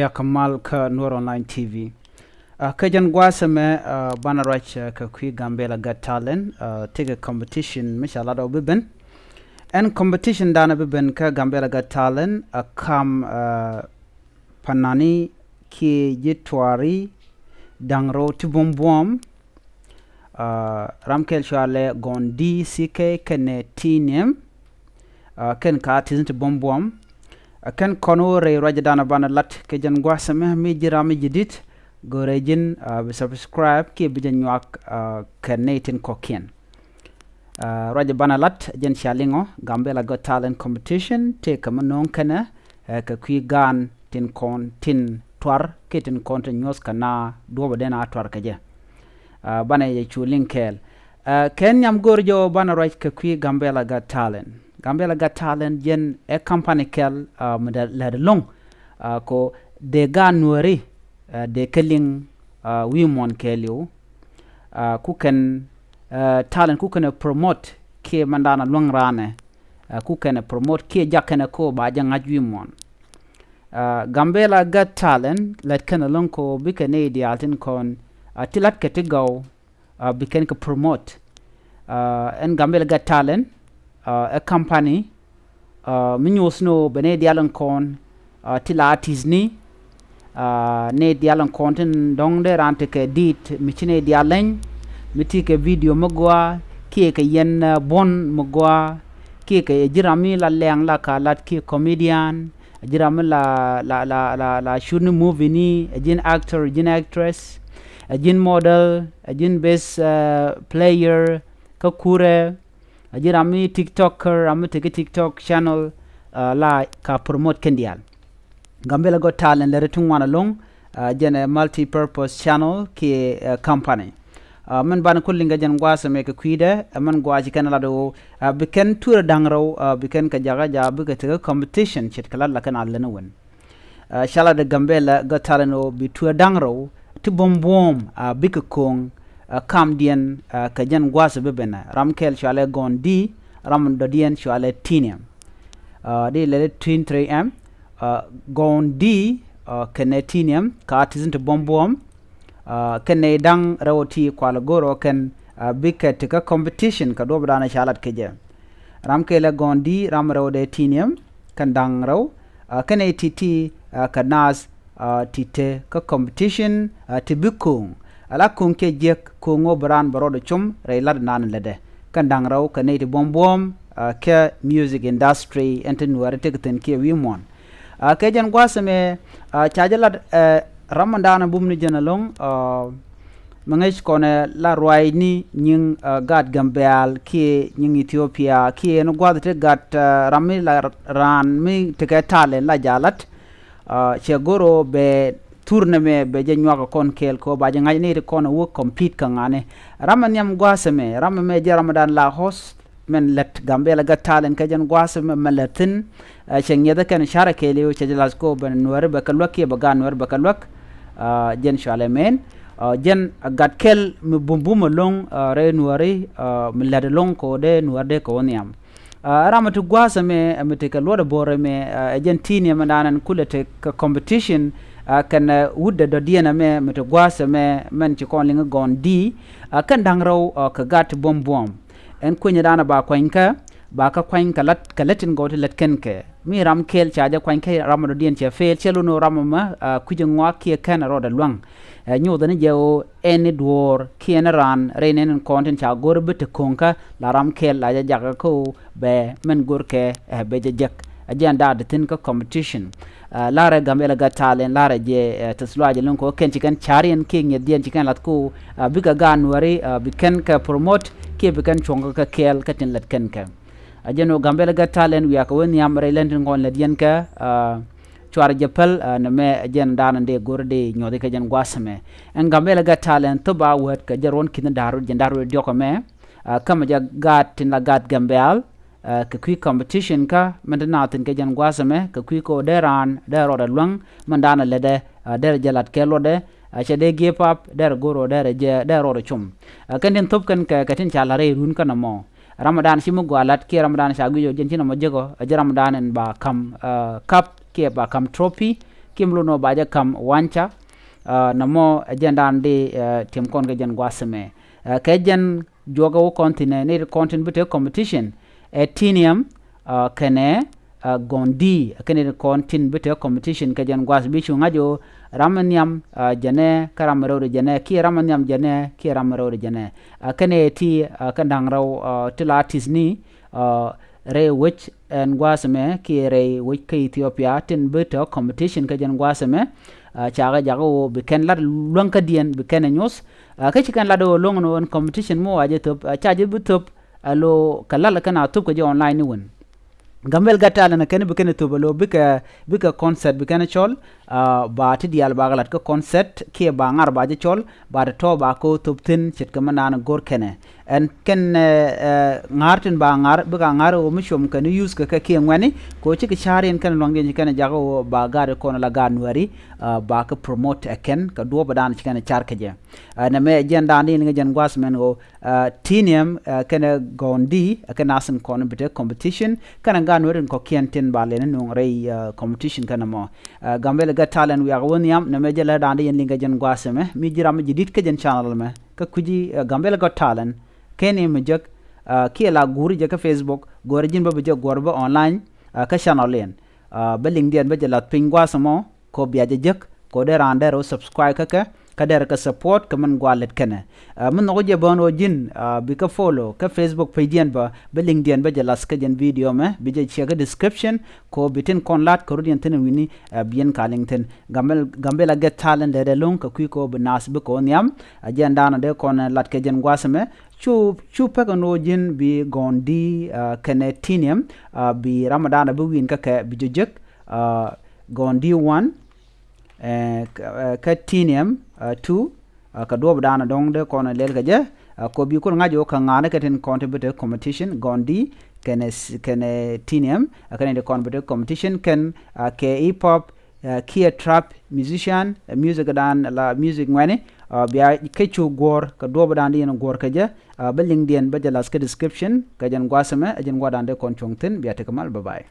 Bia Kamal ka Nuer Online TV. Kajan gwasame bana rach ka kui gambella got talent take a competition mishala do biben. And competition dana biben ka gambella got talent kam panani ki jitwari dangro tibomboam ramkel shale gondi CK kene tinem ken ka tizint bomboam ken kono re rajadana bana lat ke jan gwasame mi jirami jidit go rejin subscribe ki bijan nyak kenetin kokien rajabana lat jen shalingo gambella got talent competition te kamanon kana ka kui gan tin kon tin twar ketin kon tin nyos kana do dena twar kaje bana ye chulinkel ken nyam gorjo bana raj ka kui gambella got talent Gambella got talent jen a company kel la long ko de gan nueri de kelling wimon kelio ku ken talent ku ken promote ke mandana long rane ku ken promote ke jakene ko ba janga wimon Gambella got talent let ken long ko bikene di altin kon tilat ketigo biken ko promote en Gambella got talent a company minus no bene dialan kon tila tizni ne dialan content dong de rante ke dit michine dialen miti ke video magwa ke yen bon magwa ke jirami la leng la kalat ke comedian jirami la shoot movie ni jin actor jin actress jin model jin best player ka kure ajirami tiktoker amite tiktok channel la ka promote kendial Gambella got talent le retungwana long jene multi purpose channel ki company man ban kullinga jen gwasa me ka kwide man gwaji kana lado biken tour dangro biken ka jaga ja bikete competition chit kala la kana lena wen shala de Gambella got talent o bi tour dangro ti bombom bikakong kam dien ka jen gwasa bebena ramkel shale gondi ram do dien shale tiniam de le tin 3m gondi kenetinium ka tizint bombom kene dang rawti kwala goro ken biket ka competition ka do bana shalat keje ramkel gondi ram rawde tinium kan dang raw kene titi ka nas tite ka competition tibikung ala kunke jek ko ngobran barodo chum reylad nan lede kandang raw kaneti bombom ke music industry enten warete ten ke wimon ke jan gwasame chajalat ramandana bumni janalong mangesh kone la royni nying gad gambel ke nying ethiopia ke no gwadete gat rami la ran mi teke tale la jalat chegoro be tournament be jenwa kon kel ko ba janga ni ko no compete kangane ramanyam gwasame ramame jaramadan la host men let Gambella got talent kajan gwasame malatin chengeda kan shara kele o chejelas ko ben Nuer be kalwaki be gan Nuer be kalwak jen shalemen jen gat kel mi bumbum long re Nueri mi lad long ko de Nuer de ko niam ramatu gwasame amete kalwada bore me jen tini mandanan kulete competition kan wudde do diena me meto gwasa me men ci kon linga gondi kan dangraw ka gat bombom en kunya dana ba kwanka ba ka kwanka lat kalatin gote lat kenke mi ram kel chaja kwanka ramado dien che fel chelo no ramama kuje ngwa ki kan roda lwang nyoda ne jewo eni dwor ki na ran renen content cha gorbete konka la ram kel la jaga ko be men gorke be jek agenda de tin ka competition Läär Gambella got talent Läär je tasluaje lonko ken chikan charian king yedien chikan latko biga gan wari biken ka promote ke biken chonga ka kel katin lat ken ka ajeno Gambella got talent wi aka woni amre lendin gon ledien ka chwar jepal na me ajen danan de gorde nyode ka jen gwasame en Gambella got talent to ba wet ka jaron kin daru jen daru dioko me kama ja gat tin la gat Gambella ka kui competition ka mandana tin ke jan gwasame ka kui ko deran dero da lwang mandana lede der jalat kelode chede gepap der goro der je dero ro chum kanden top kan ka katin chalare run kana mo Ramadan simu gwalat ke Ramadan shagu yo jentina mo jego ramadan en ba kam cup ke ba kam trophy kimlo no baja kam wancha namo agenda ande tim kon ga jan gwasame ka jan joga wo continent ne content bute competition etinium kene gondi kene content bute competition ka jan gwas bichu ngajo ramanyam jane karamaro jane ki ramanyam jane ki ramaro jane kene ti kandang raw tilatis ni re which and gwasame ki re which ka ethiopia tin bute competition ka jan gwasame chaga jago biken lad lonka dien biken news ka chikan lado long no competition mo aje top chaje butop alo kalala kana top ko je online ni won gambel gatala na ken biken to balo bika concert biken chol ba ti dial bagalat ko concert ki ba ngar ba je chol ba to ba ko top tin chit kamana na gor kene en ken ngartin ba ngar bika ngar o mishom kan use ka ki ngwani ko chi ki charen kan longe ni kan jago ba gar ko la ga Nueri ba ka promote ken ka do ba dan chi kan char ke je na me agenda ni ngi jan gwas men go tinium kan gondi kan asan kon bit competition kan ga Nueri ko kientin ba le no rei competition kan mo gambel ga talent we are woniam na me jela dan yen linga jan gwas me mi jiram jidit ke jan channel me ka kuji gambel ga talent kene mjak ki la guri je ka Facebook gorjin ba je gorba online ka channel len ba link dien ba je la pingwa samo ko biya je jek ko de rande ro subscribe ka der ka support ka man gwalet kene mun no je bono jin bi ka follow ka Facebook page dien ba link dien ba je las ka jen video me bi je check description ko bitin kon lat ko dien ten wini bien kalingten gambela get talent de long ka ko benas be ko nyam agenda na de kon lat ka jen gwasame chu pagano jin bi gondi kenetinium bi ramadana bu win ka bi jejek gondi 1 katinium 2 ka do dana dong de kon lel ga je ko bi ko ngajo ka ngana ka ten contribute competition gondi kenetinium kan de contribute competition ken ke hip hop kia trap musician music dan la music ngwane biya kechu gor ka do badan yen gor ka je ba link dien ba jalas ka description ka jan gwasame ajan gwadan de kon chongten biya te kamal bye bye